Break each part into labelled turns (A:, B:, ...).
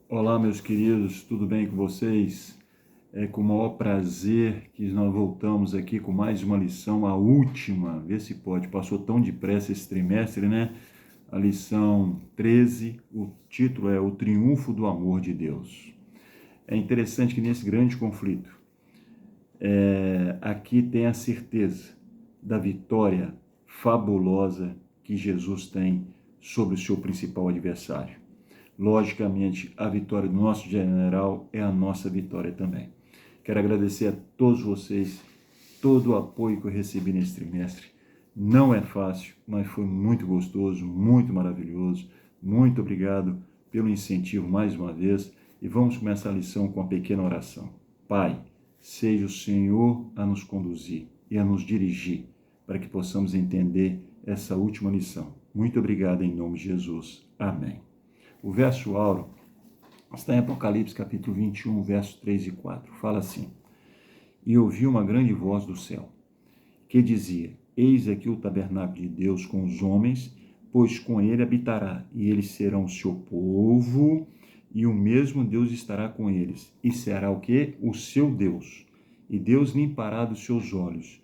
A: Olá, meus queridos, tudo bem com vocês? É com o maior prazer que nós voltamos aqui com mais uma lição, a última, vê se pode, passou tão depressa esse trimestre, né? A lição 13, o título é O Triunfo do Amor de Deus. É interessante que nesse grande conflito, aqui tem a certeza da vitória fabulosa que Jesus tem sobre o seu principal adversário. Logicamente, a vitória do nosso general é a nossa vitória também. Quero agradecer a todos vocês, todo o apoio que eu recebi nesse trimestre. Não é fácil, mas foi muito gostoso, muito maravilhoso. Muito obrigado pelo incentivo mais uma vez. E vamos começar a lição com uma pequena oração. Pai, seja o Senhor a nos conduzir e a nos dirigir, para que possamos entender essa última lição. Muito obrigado em nome de Jesus. Amém. O verso áureo está em Apocalipse capítulo 21, versos 3 e 4. Fala assim: E ouvi uma grande voz do céu, que dizia: Eis aqui o tabernáculo de Deus com os homens, pois com ele habitará, e eles serão o seu povo, e o mesmo Deus estará com eles, e será o quê? O seu Deus. E Deus limpará dos seus olhos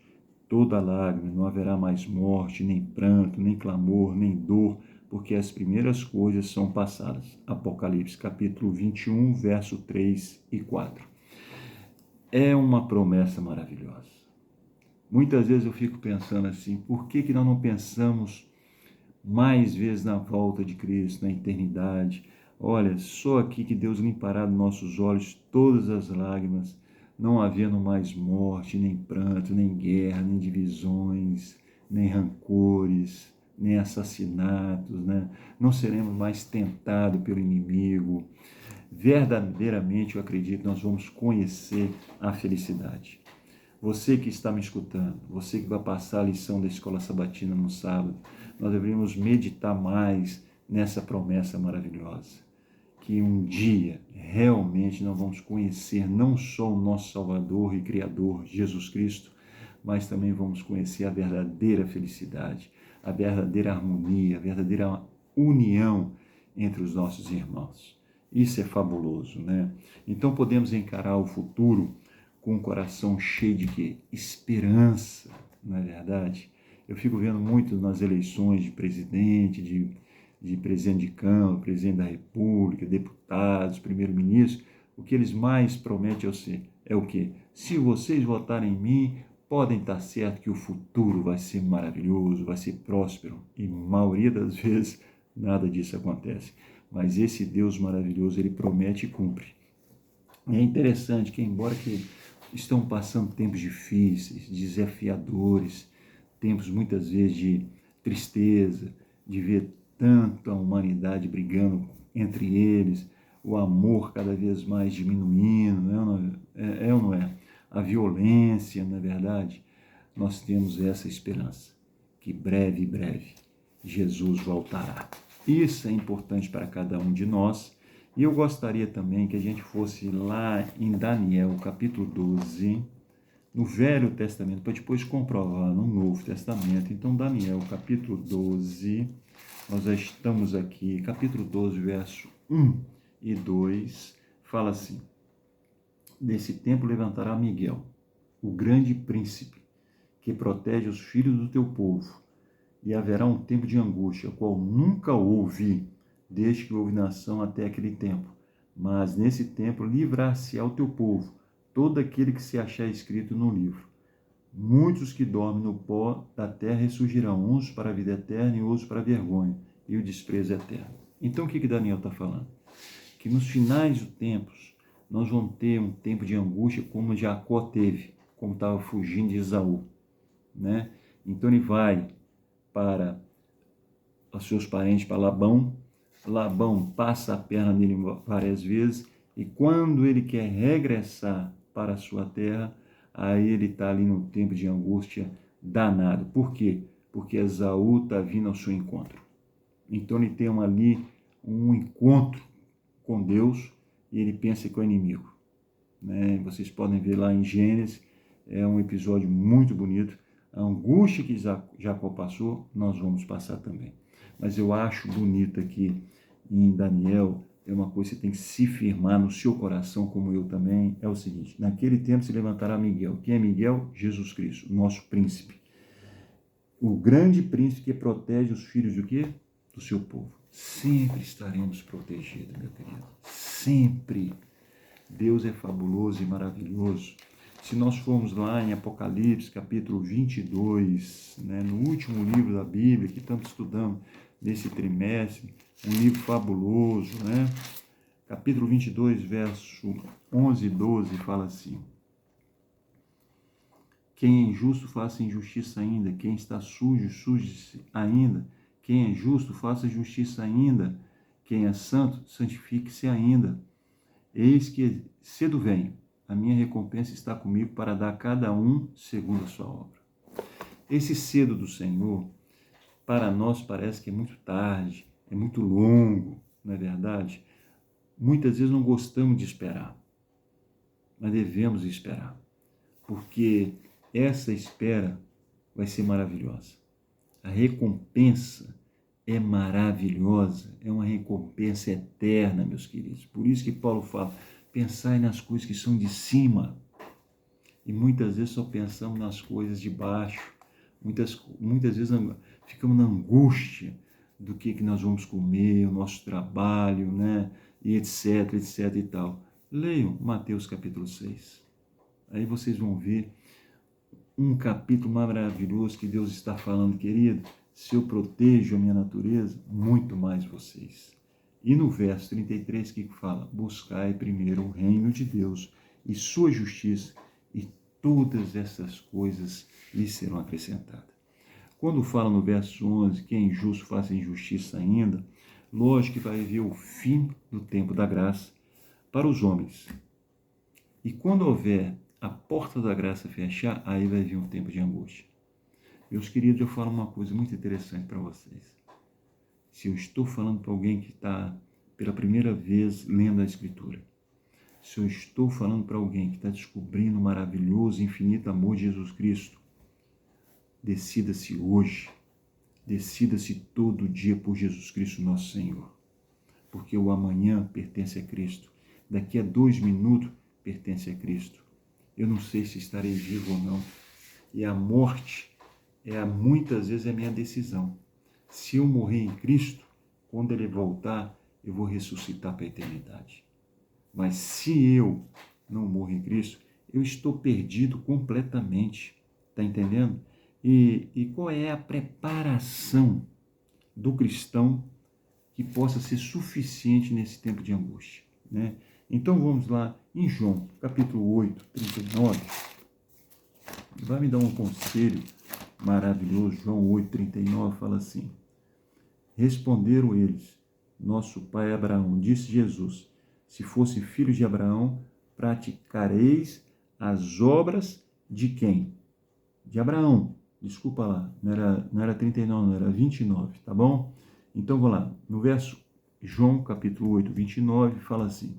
A: toda lágrima, não haverá mais morte, nem pranto, nem clamor, nem dor, porque as primeiras coisas são passadas. Apocalipse capítulo 21, verso 3 e 4. É uma promessa maravilhosa. Muitas vezes eu fico pensando assim, por que nós não pensamos mais vezes na volta de Cristo, na eternidade? Olha, só aqui que Deus limpará dos nossos olhos todas as lágrimas, não havendo mais morte, nem pranto, nem guerra, nem divisões, nem rancores, nem assassinatos, né? Não seremos mais tentados pelo inimigo. Verdadeiramente, eu acredito, nós vamos conhecer a felicidade. Você que está me escutando, você que vai passar a lição da Escola Sabatina no sábado, nós deveríamos meditar mais nessa promessa maravilhosa. Que um dia, realmente, nós vamos conhecer não só o nosso Salvador e Criador, Jesus Cristo, mas também vamos conhecer a verdadeira felicidade, a verdadeira harmonia, a verdadeira união entre os nossos irmãos. Isso é fabuloso, né? Então podemos encarar o futuro com o coração cheio de quê? Esperança, não é verdade? Eu fico vendo muito nas eleições de presidente, de presidente de Câmara, presidente da República, deputados, primeiro-ministro, o que eles mais prometem é o quê? Se vocês votarem em mim, podem estar certo que o futuro vai ser maravilhoso, vai ser próspero. E a maioria das vezes nada disso acontece. Mas esse Deus maravilhoso, ele promete e cumpre. E é interessante que, embora que estão passando tempos difíceis, desafiadores, tempos muitas vezes de tristeza, de ver tanta humanidade brigando entre eles, o amor cada vez mais diminuindo, é ou não é? A violência, na verdade, nós temos essa esperança, que breve, Jesus voltará. Isso é importante para cada um de nós. E eu gostaria também que a gente fosse lá em Daniel, capítulo 12, no Velho Testamento, para depois comprovar no Novo Testamento. Então, Daniel, capítulo 12, nós já estamos aqui, capítulo 12, verso 1 e 2, fala assim: Desse tempo levantará Miguel, o grande príncipe, que protege os filhos do teu povo, e haverá um tempo de angústia, qual nunca houve, desde que houve nação até aquele tempo. Mas nesse tempo livrar-se-á o teu povo, todo aquele que se achar escrito no livro. Muitos que dormem no pó da terra ressurgirão, uns para a vida eterna e outros para a vergonha e o desprezo eterno. Então o que Daniel está falando? Que nos finais dos tempos, nós vamos ter um tempo de angústia como Jacó teve, como estava fugindo de Esaú, né? Então ele vai para os seus parentes, para Labão. Labão passa a perna nele várias vezes, e quando ele quer regressar para a sua terra, aí ele está ali no tempo de angústia danado. Por quê? Porque Esaú está vindo ao seu encontro. Então ele tem ali um encontro com Deus e ele pensa que é o inimigo, né? Vocês podem ver lá em Gênesis, é um episódio muito bonito. A angústia que Jacó passou, nós vamos passar também. Mas eu acho bonito aqui em Daniel é uma coisa que você tem que se firmar no seu coração, como eu também, é o seguinte: naquele tempo se levantará Miguel. Quem é Miguel? Jesus Cristo, nosso príncipe. O grande príncipe que protege os filhos do quê? Do seu povo. Sempre estaremos protegidos, meu querido. Sempre. Deus é fabuloso e maravilhoso. Se nós formos lá em Apocalipse, capítulo 22, né, no último livro da Bíblia, que estamos estudando nesse trimestre, um livro fabuloso, né? Capítulo 22, verso 11 e 12, fala assim: quem é injusto, faça injustiça ainda. Quem está sujo, suje-se ainda. Quem é justo, faça justiça ainda. Quem é santo, santifique-se ainda. Eis que cedo venho. A minha recompensa está comigo para dar a cada um segundo a sua obra. Esse cedo do Senhor, para nós parece que é muito tarde, é muito longo, não é verdade? Muitas vezes não gostamos de esperar, mas devemos esperar, porque essa espera vai ser maravilhosa. A recompensa é maravilhosa, é uma recompensa eterna, meus queridos. Por isso que Paulo fala: pensai nas coisas que são de cima. E muitas vezes só pensamos nas coisas de baixo. Muitas vezes ficamos na angústia do que nós vamos comer, o nosso trabalho, né? E etc, etc e tal. Leiam Mateus capítulo 6. Aí vocês vão ver um capítulo maravilhoso que Deus está falando, querido. Se eu protejo a minha natureza, muito mais vocês. E no verso 33, o que fala? Buscai primeiro o reino de Deus e sua justiça, e todas essas coisas lhes serão acrescentadas. Quando fala no verso 11, que é injusto, faça injustiça ainda, lógico que vai haver o fim do tempo da graça para os homens. E quando houver a porta da graça fechar, aí vai vir um tempo de angústia. Meus queridos, eu falo uma coisa muito interessante para vocês. Se eu estou falando para alguém que está pela primeira vez lendo a Escritura, se eu estou falando para alguém que está descobrindo o maravilhoso e infinito amor de Jesus Cristo, decida-se hoje, decida-se todo dia por Jesus Cristo nosso Senhor, porque o amanhã pertence a Cristo, daqui a 2 minutos pertence a Cristo. Eu não sei se estarei vivo ou não, e a morte muitas vezes é a minha decisão. Se eu morrer em Cristo, quando Ele voltar, eu vou ressuscitar para a eternidade. Mas se eu não morro em Cristo, eu estou perdido completamente. Está entendendo? E qual é a preparação do cristão que possa ser suficiente nesse tempo de angústia, né? Então vamos lá em João, capítulo 8, 39. Vai me dar um conselho maravilhoso. João 8, 39 fala assim: responderam eles: nosso pai Abraão. Disse Jesus: se fosse filho de Abraão, praticareis as obras de quem? De Abraão. Desculpa lá, não era 39, não era 29, tá bom? Então vamos lá, no verso João capítulo 8, 29, fala assim: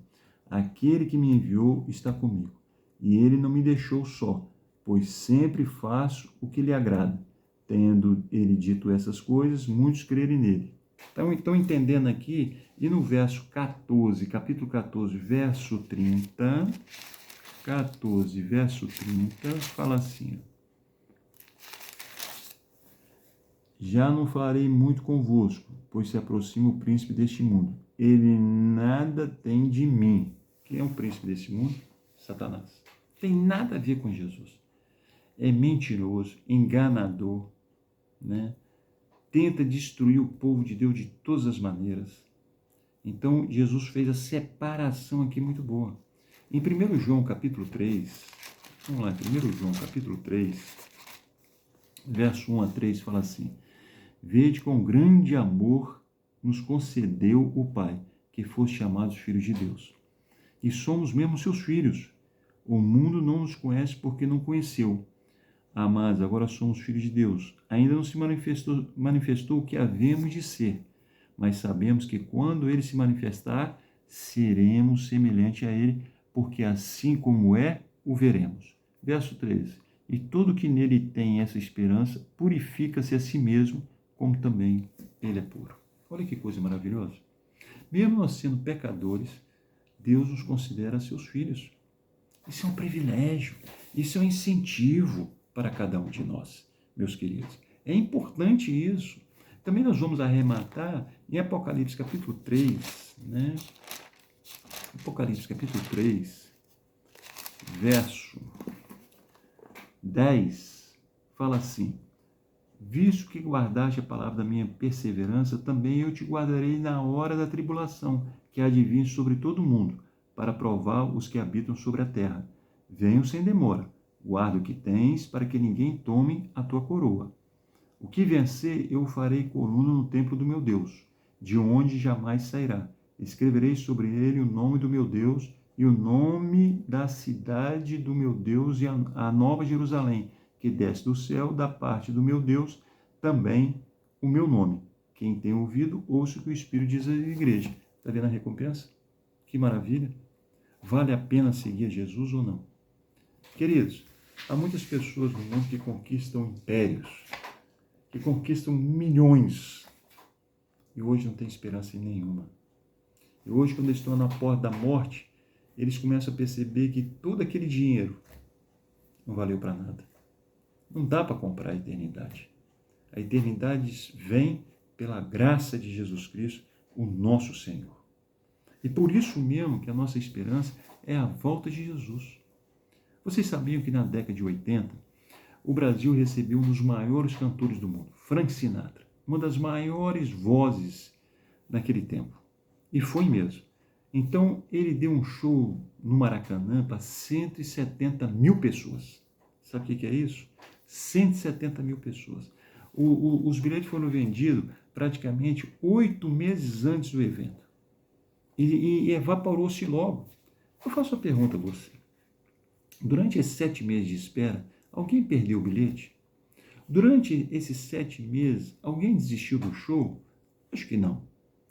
A: aquele que me enviou está comigo, e ele não me deixou só, pois sempre faço o que lhe agrada. Tendo ele dito essas coisas, muitos crerem nele. Então entendendo aqui, e no verso 14, capítulo 14, verso 30, 14, verso 30, fala assim: já não falarei muito convosco, pois se aproxima o príncipe deste mundo. Ele nada tem de mim. Quem é o príncipe deste mundo? Satanás. Tem nada a ver com Jesus. É mentiroso, enganador, né? Tenta destruir o povo de Deus de todas as maneiras. Então, Jesus fez a separação aqui muito boa. Em 1 João, capítulo 3, vamos lá, 1 João, capítulo 3, verso 1 a 3, fala assim: vede com grande amor nos concedeu o Pai, que foste chamados filhos de Deus. E somos mesmo seus filhos. O mundo não nos conhece porque não conheceu. Amados, agora somos filhos de Deus. Ainda não se manifestou o que havemos de ser, mas sabemos que quando Ele se manifestar, seremos semelhantes a Ele, porque assim como é, o veremos. Verso 13. E todo que nele tem essa esperança, purifica-se a si mesmo, como também Ele é puro. Olha que coisa maravilhosa. Mesmo nós sendo pecadores, Deus nos considera seus filhos. Isso é um privilégio, isso é um incentivo para cada um de nós, meus queridos. É importante isso. Também nós vamos arrematar em Apocalipse capítulo 3, né? Apocalipse capítulo 3, verso 10, fala assim: visto que guardaste a palavra da minha perseverança, também eu te guardarei na hora da tribulação, que há de vir sobre todo o mundo, para provar os que habitam sobre a terra. Venho sem demora, guarda o que tens, para que ninguém tome a tua coroa. O que vencer, eu farei coluna no templo do meu Deus, de onde jamais sairá. Escreverei sobre ele o nome do meu Deus e o nome da cidade do meu Deus e a nova Jerusalém, que desce do céu da parte do meu Deus, também o meu nome. Quem tem ouvido, ouça o que o Espírito diz à igreja. Está vendo a recompensa? Que maravilha! Vale a pena seguir a Jesus ou não? Queridos, há muitas pessoas no mundo que conquistam impérios, que conquistam milhões, e hoje não tem esperança em nenhuma. E hoje, quando eles estão na porta da morte, eles começam a perceber que todo aquele dinheiro não valeu para nada. Não dá para comprar a eternidade. A eternidade vem pela graça de Jesus Cristo, o nosso Senhor. E por isso mesmo que a nossa esperança é a volta de Jesus. Vocês sabiam que na década de 80, o Brasil recebeu um dos maiores cantores do mundo, Frank Sinatra, uma das maiores vozes naquele tempo. E foi mesmo. Então, ele deu um show no Maracanã para 170 mil pessoas. Sabe o que é isso? 170 mil pessoas. Os bilhetes foram vendidos praticamente 8 meses antes do evento. E evaporou-se logo. Eu faço uma pergunta a você. Durante esses 7 meses de espera, alguém perdeu o bilhete? Durante esses 7 meses, alguém desistiu do show? Acho que não.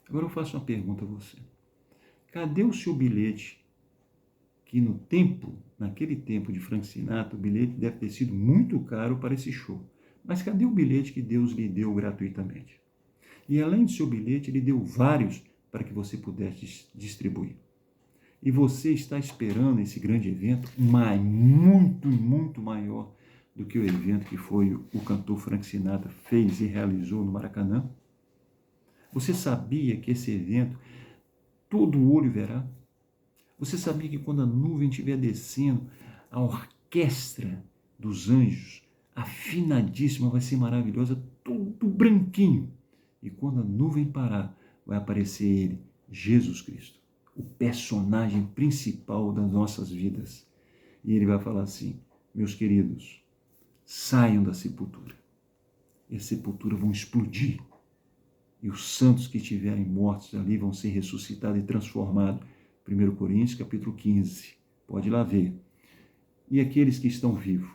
A: Agora eu faço uma pergunta a você. Cadê o seu bilhete? Que naquele tempo de Frank Sinatra, o bilhete deve ter sido muito caro para esse show. Mas cadê o bilhete que Deus lhe deu gratuitamente? E além do seu bilhete, ele deu vários para que você pudesse distribuir. E você está esperando esse grande evento, mas muito maior do que o evento que foi o cantor Frank Sinatra fez e realizou no Maracanã? Você sabia que esse evento todo olho verá? Você sabia que quando a nuvem estiver descendo, a orquestra dos anjos, afinadíssima, vai ser maravilhosa, tudo branquinho. E quando a nuvem parar, vai aparecer ele, Jesus Cristo, o personagem principal das nossas vidas. E ele vai falar assim: meus queridos, saiam da sepultura. E a sepultura vão explodir. E os santos que estiverem mortos ali vão ser ressuscitados e transformados. 1 Coríntios, capítulo 15. Pode ir lá ver. E aqueles que estão vivos,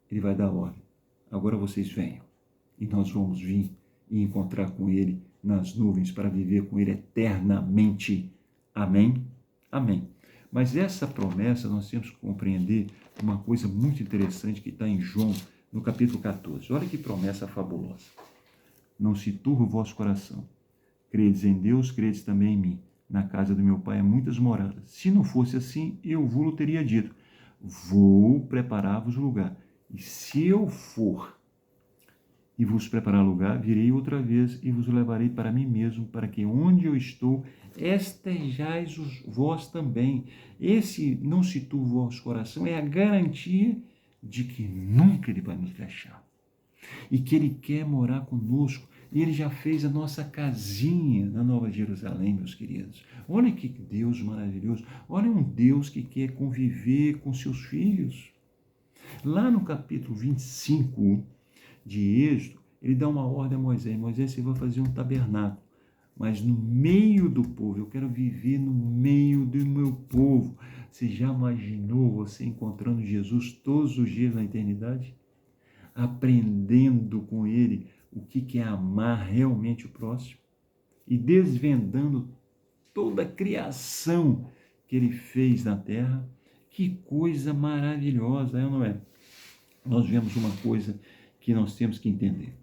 A: ele vai dar ordem. Agora vocês venham. E nós vamos vir e encontrar com ele nas nuvens para viver com ele eternamente. Amém? Amém. Mas essa promessa nós temos que compreender uma coisa muito interessante que está em João, no capítulo 14. Olha que promessa fabulosa. Não se turbe o vosso coração. Credes em Deus, credes também em mim. Na casa do meu pai há muitas moradas. Se não fosse assim, eu vos teria dito: vou preparar-vos lugar. E se eu for e vos preparar lugar, virei outra vez e vos levarei para mim mesmo, para que onde eu estou, estejais vós também. Esse não se turbe o vosso coração é a garantia de que nunca ele vai nos deixar. E que ele quer morar conosco. E ele já fez a nossa casinha na Nova Jerusalém, meus queridos. Olha que Deus maravilhoso. Olha um Deus que quer conviver com seus filhos. Lá no capítulo 25 de Êxodo, ele dá uma ordem a Moisés. Moisés, você vai fazer um tabernáculo. Mas no meio do povo, eu quero viver no meio do meu povo. Você já imaginou você encontrando Jesus todos os dias na eternidade? Aprendendo com ele o que é amar realmente o próximo e desvendando toda a criação que ele fez na terra. Que coisa maravilhosa, é ou não é? Nós vemos uma coisa que nós temos que entender.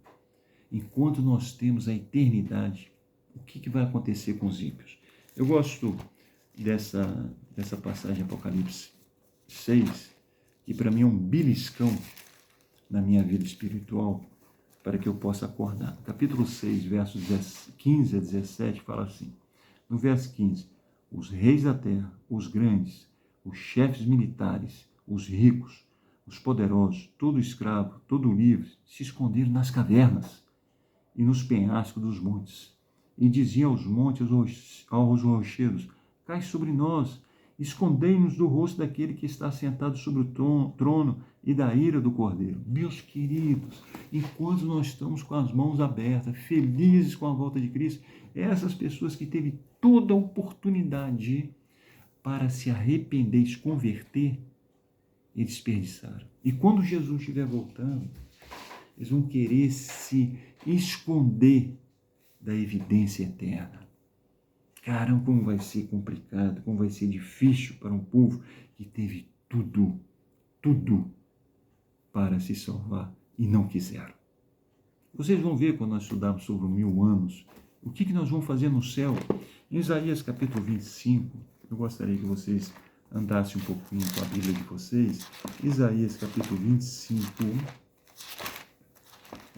A: Enquanto nós temos a eternidade, o que vai acontecer com os ímpios? Eu gosto dessa passagem de Apocalipse 6, que para mim é um beliscão na minha vida espiritual, para que eu possa acordar. Capítulo 6, versos 15 a 17, fala assim, no verso 15, os reis da terra, os grandes, os chefes militares, os ricos, os poderosos, todo escravo, todo livre, se esconderam nas cavernas e nos penhascos dos montes. E diziam aos montes, aos rochedos, cai sobre nós, escondei-nos do rosto daquele que está sentado sobre o trono e da ira do Cordeiro. Meus queridos, enquanto nós estamos com as mãos abertas, felizes com a volta de Cristo, essas pessoas que teve toda a oportunidade para se arrepender e se converter, eles desperdiçaram. E quando Jesus estiver voltando, eles vão querer se esconder da evidência eterna. Caramba, como vai ser complicado, como vai ser difícil para um povo que teve tudo para se salvar e não quiseram. Vocês vão ver quando nós estudarmos sobre 1000 anos, o que nós vamos fazer no céu. Em Isaías capítulo 25, eu gostaria que vocês andassem um pouquinho com a Bíblia de vocês. Isaías capítulo 25,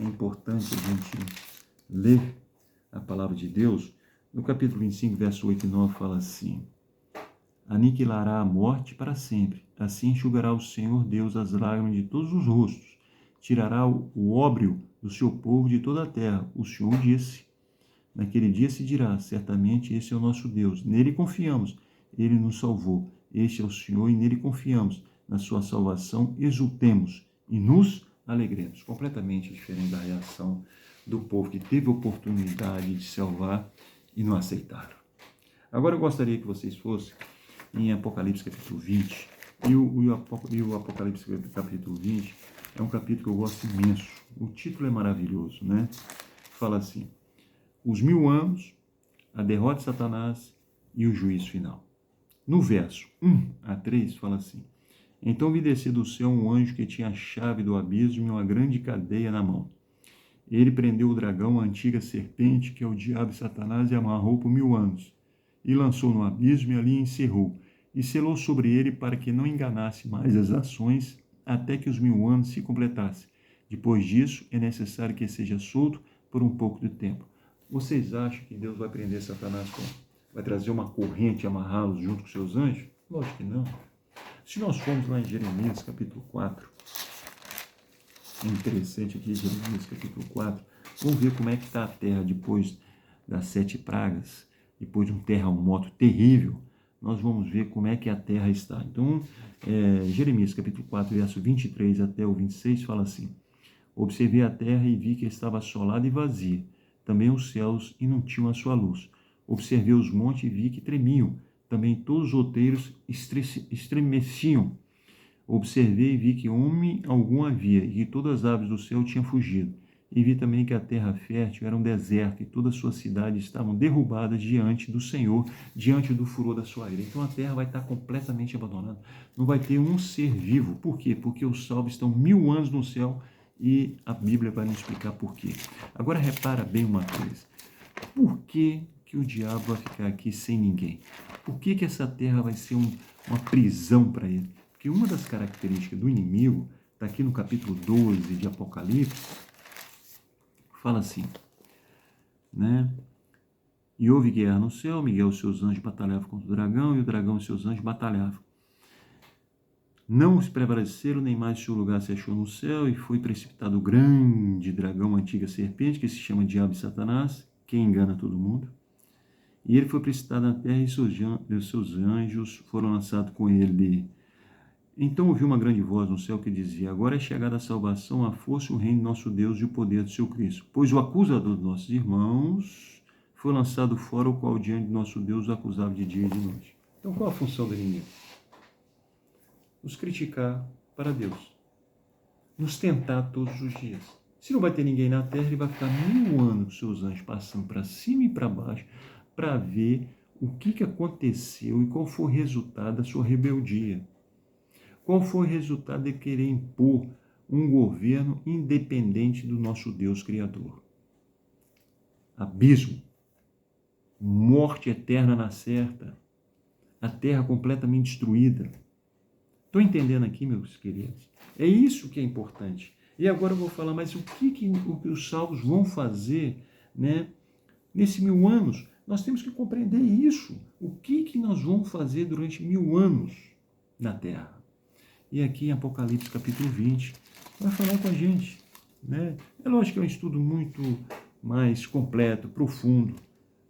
A: é importante a gente ler a palavra de Deus. No capítulo 25, verso 8 e 9, fala assim, aniquilará a morte para sempre, assim enxugará o Senhor Deus as lágrimas de todos os rostos, tirará o óbrio do seu povo de toda a terra. O Senhor disse, naquele dia se dirá, certamente esse é o nosso Deus, nele confiamos, ele nos salvou, este é o Senhor e nele confiamos, na sua salvação exultemos e nos alegremos. Completamente diferente da reação do povo que teve a oportunidade de salvar e não aceitaram. Agora eu gostaria que vocês fossem em Apocalipse capítulo 20, e o Apocalipse capítulo 20 é um capítulo que eu gosto imenso. O título é maravilhoso, né? Fala assim, os 1000 anos, a derrota de Satanás e o juízo final. No verso 1 a 3 fala assim, então vi descer do céu um anjo que tinha a chave do abismo e uma grande cadeia na mão. Ele prendeu o dragão, a antiga serpente, que é o diabo e Satanás, e amarrou por 1000 anos, e lançou no abismo e ali encerrou, e selou sobre ele para que não enganasse mais as nações, até que os 1000 anos se completassem. Depois disso, é necessário que seja solto por um pouco de tempo. Vocês acham que Deus vai prender Satanás como? Vai trazer uma corrente e amarrá-los junto com seus anjos? Lógico que não. Se nós formos lá em Jeremias, capítulo 4, interessante aqui, Jeremias capítulo 4, vamos ver como é que está a terra depois das 7 pragas, depois de um terremoto terrível, nós vamos ver como é que a terra está. Então, Jeremias capítulo 4, verso 23 até o 26, fala assim, observei a terra e vi que estava assolada e vazia, também os céus e não tinham a sua luz. Observei os montes e vi que tremiam, também todos os outeiros estremeciam. Observei e vi que homem algum havia, e que todas as aves do céu tinham fugido. E vi também que a terra fértil era um deserto, e todas as suas cidades estavam derrubadas diante do Senhor, diante do furor da sua ira. Então a terra vai estar completamente abandonada. Não vai ter um ser vivo. Por quê? Porque os salvos estão 1000 anos no céu, e a Bíblia vai nos explicar por quê. Agora repara bem uma coisa. Por que o diabo vai ficar aqui sem ninguém? Por que essa terra vai ser uma prisão para ele? Porque uma das características do inimigo, está aqui no capítulo 12 de Apocalipse, fala assim, né? E houve guerra no céu, Miguel e seus anjos batalhavam contra o dragão, e o dragão e seus anjos batalhavam. Não os prevaleceram, nem mais seu lugar se achou no céu, e foi precipitado o grande dragão, a antiga serpente, que se chama Diabo e Satanás, que engana todo mundo. E ele foi precipitado na terra, e seus anjos foram lançados com ele. Então ouvi uma grande voz no céu que dizia, agora é chegada a salvação, a força, o reino de nosso Deus e o poder do seu Cristo. Pois o acusador dos nossos irmãos foi lançado fora, o qual diante de nosso Deus o acusava de dia e de noite. Então qual a função do inimigo? Nos criticar para Deus. Nos tentar todos os dias. Se não vai ter ninguém na terra, ele vai ficar 1000 anos com seus anjos passando para cima e para baixo para ver o que aconteceu e qual foi o resultado da sua rebeldia. Qual foi o resultado de querer impor um governo independente do nosso Deus Criador? Abismo. morte eterna na certa, a terra completamente destruída. Estou entendendo aqui, meus queridos? É isso que é importante. E agora eu vou falar mais o que os salvos vão fazer, né, nesse 1000 anos. Nós temos que compreender isso. O que nós vamos fazer durante 1000 anos na terra? E aqui em Apocalipse capítulo 20, vai falar com a gente, né? É lógico que é um estudo muito mais completo, profundo,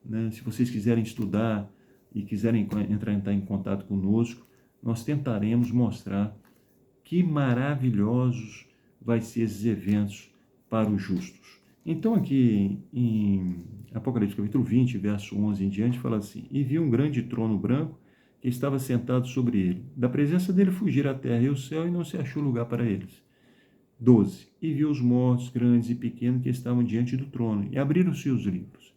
A: né? Se vocês quiserem estudar e quiserem entrar em contato conosco, nós tentaremos mostrar que maravilhosos vai ser esses eventos para os justos. Então aqui em Apocalipse capítulo 20, verso 11 em diante, fala assim: e vi um grande trono branco que estava sentado sobre ele. Da presença dele fugiram a terra e o céu, e não se achou lugar para eles. 12. E vi os mortos, grandes e pequenos, que estavam diante do trono, e abriram-se os livros.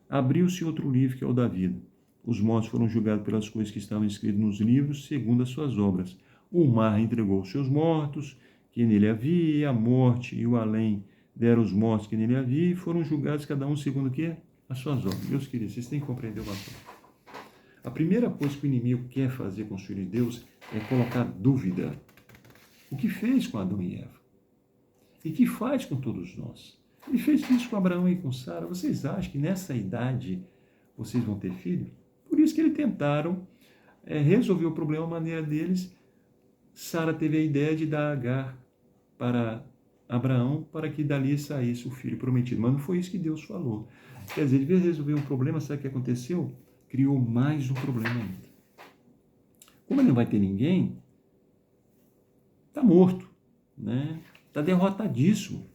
A: Abriu-se outro livro, que é o da vida. Os mortos foram julgados pelas coisas que estavam escritas nos livros, segundo as suas obras. O mar entregou os seus mortos, que nele havia, e a morte e o além deram os mortos que nele havia, e foram julgados cada um segundo o quê? As suas obras. Meus queridos, vocês têm que compreender uma coisa. A primeira coisa que o inimigo quer fazer com os filhos de Deus é colocar dúvida. O que fez com Adão e Eva? E que faz com todos nós? Ele fez isso com Abraão e com Sara. Vocês acham que nessa idade vocês vão ter filho? Por isso que eles tentaram resolver o problema à maneira deles. Sara teve a ideia de dar Agar para Abraão para que dali saísse o filho prometido. Mas não foi isso que Deus falou. Quer dizer, de vez de resolver um problema, sabe o que aconteceu? Criou mais um problema ainda. Como ele não vai ter ninguém, está morto, né? Está derrotadíssimo.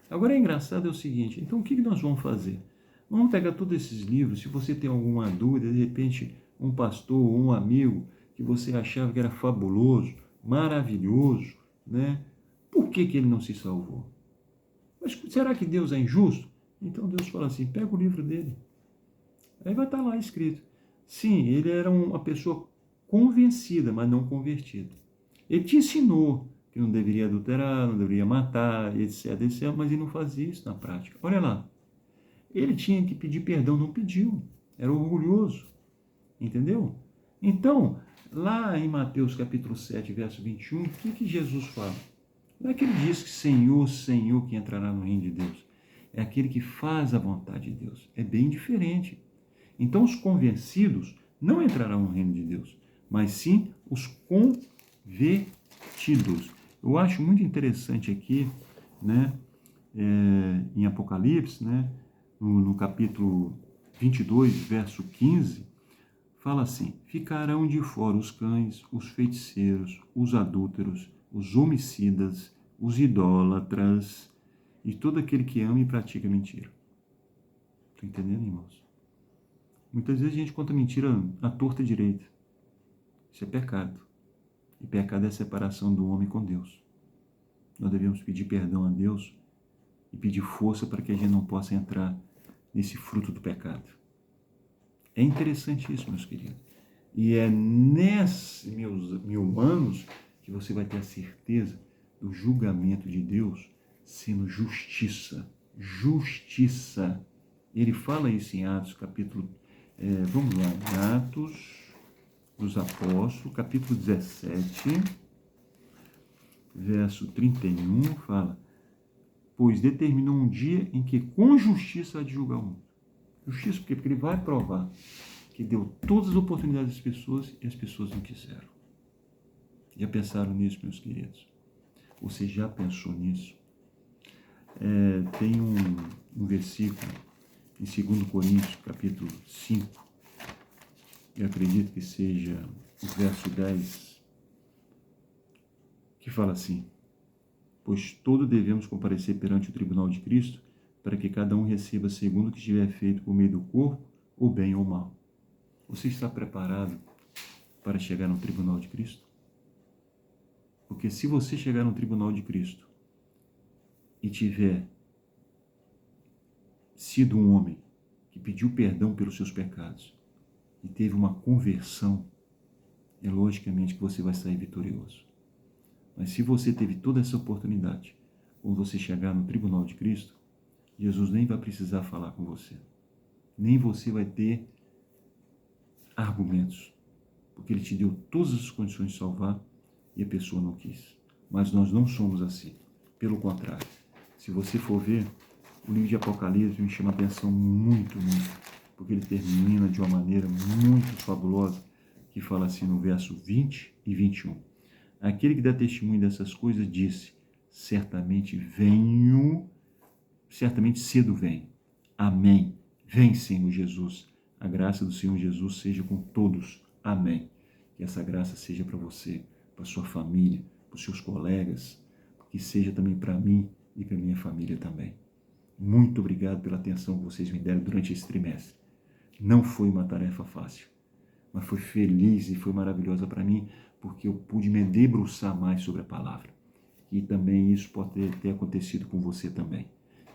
A: Agora é engraçado é o seguinte, então o que nós vamos fazer? Vamos pegar todos esses livros, se você tem alguma dúvida, de repente um pastor ou um amigo que você achava que era fabuloso, maravilhoso, né? Por que ele não se salvou? Mas será que Deus é injusto? Então Deus fala assim, pega o livro dele. Aí vai estar lá escrito. Sim, ele era uma pessoa convencida, mas não convertida. Ele te ensinou que não deveria adulterar, não deveria matar, etc, etc, mas ele não fazia isso na prática. Olha lá, ele tinha que pedir perdão, não pediu, era orgulhoso, entendeu? Então, lá em Mateus capítulo 7, verso 21, o que Jesus fala? Não é que ele diz que Senhor, Senhor que entrará no reino de Deus, é aquele que faz a vontade de Deus, é bem diferente. Então, os convencidos não entrarão no reino de Deus, mas sim os convertidos. Eu acho muito interessante aqui, né, em Apocalipse, né, no capítulo 22, verso 15, fala assim: ficarão de fora os cães, os feiticeiros, os adúlteros, os homicidas, os idólatras e todo aquele que ama e pratica mentira. Estão entendendo, irmãos? Muitas vezes a gente conta mentira à torta e direita. Isso é pecado. E pecado é a separação do homem com Deus. Nós devemos pedir perdão a Deus e pedir força para que a gente não possa entrar nesse fruto do pecado. É interessante isso, meus queridos. E é nesses 1000 anos que você vai ter a certeza do julgamento de Deus sendo justiça. Justiça. Ele fala isso em Atos, capítulo... vamos lá, em Atos dos Apóstolos, capítulo 17, verso 31, fala: pois determinou um dia em que com justiça há de julgar o mundo. Justiça por quê? Porque ele vai provar que deu todas as oportunidades às pessoas e as pessoas não quiseram. Já pensaram nisso, meus queridos? Você já pensou nisso? Tem um versículo em 2 Coríntios, capítulo 5, eu acredito que seja o verso 10, que fala assim: pois todos devemos comparecer perante o tribunal de Cristo, para que cada um receba segundo o que tiver feito por meio do corpo, ou bem ou mal. Você está preparado para chegar no tribunal de Cristo? Porque se você chegar no tribunal de Cristo e tiver sido um homem que pediu perdão pelos seus pecados e teve uma conversão, é logicamente que você vai sair vitorioso. Mas se você teve toda essa oportunidade, quando você chegar no tribunal de Cristo, Jesus nem vai precisar falar com você. Nem você vai ter argumentos, porque Ele te deu todas as condições de salvar e a pessoa não quis. Mas nós não somos assim. Pelo contrário, se você for ver, o livro de Apocalipse me chama a atenção muito, porque ele termina de uma maneira muito fabulosa, que fala assim no verso 20 e 21. Aquele que dá testemunho dessas coisas disse: certamente cedo venho. Amém. Vem, Senhor Jesus. A graça do Senhor Jesus seja com todos. Amém. Que essa graça seja para você, para sua família, para os seus colegas, que seja também para mim e para minha família também. Muito obrigado pela atenção que vocês me deram durante esse trimestre. Não foi uma tarefa fácil, mas foi feliz e foi maravilhosa para mim, porque eu pude me debruçar mais sobre a palavra. E também isso pode ter acontecido com você também.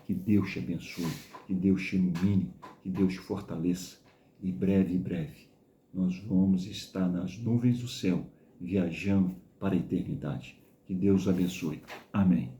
A: Que Deus te abençoe, que Deus te ilumine, que Deus te fortaleça. E breve, nós vamos estar nas nuvens do céu, viajando para a eternidade. Que Deus abençoe. Amém.